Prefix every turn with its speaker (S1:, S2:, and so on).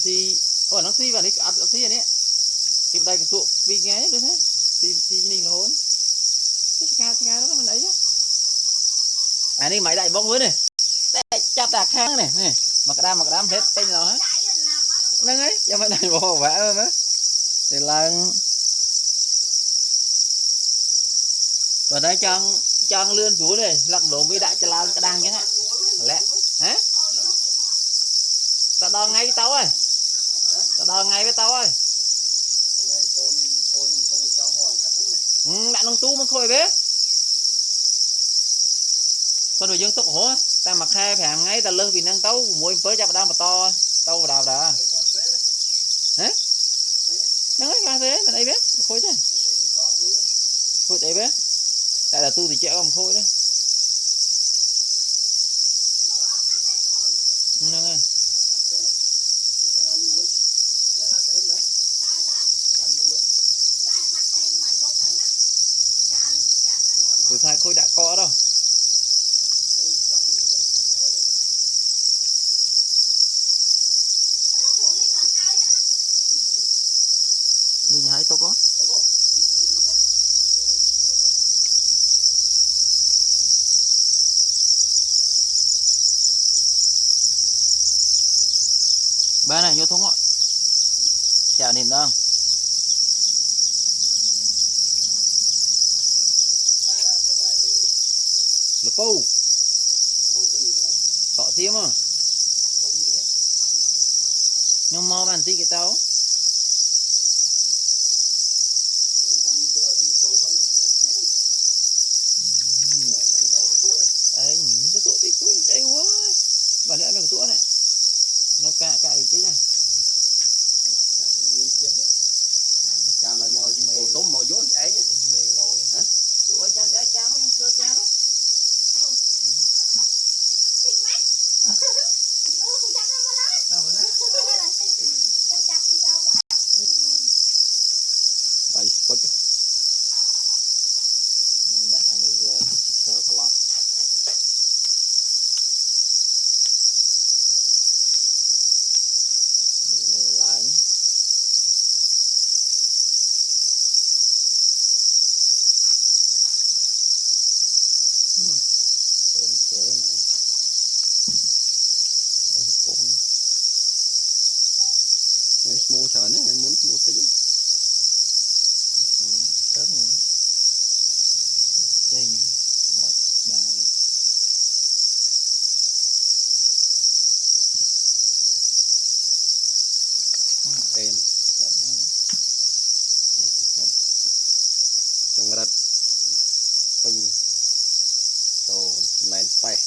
S1: si nó si và nó si này kịp đây cái tụ vì nghe được thế si ninh là hôn cái đó mình ấy chứ này máy đại bóng với này chặt đạc khang này mà cái đam hết tên nào hết nâng ấy cho mấy này bộ vẽ mà thì là rồi đấy cho lươn xuống này lắc đồ mới đại cho lao cái đang chứ lẹ hả ta đo ngay với tao ơi ta đo ngay với tao ơi bạn nông tu mới khôi bé con người dân tốc hổ ta mặc hai phải hàng ngay ta lơ vì năng tấu mùi với chặt đao mà to tâu đào đà hả nó nói ra thế mà đây biết khôi thế khôi đấy bé tại là tu thì trẻ không khôi đấy nâng ơi tôi thay khôi đã có đâu đi nhà hai tôi có ba này vô thúng ạ chào niệm đâu lục phu tọ xiêm à nhưng mò bàn tí cái tao ấy cái tụi tí tụi chạy quá bà nữa cái tụi này nó cạ tí này chào là ngồi cổ tôm mò vốn ấy mê lôi hả tụi cha chưa cha đó bảy quất nằm đạn đây giờ giờ cả lo đây là lái em chế này đấy mua chở đấy muốn mua tính tớt nữa đây một bàn này em chẳng rất pin đồ này bay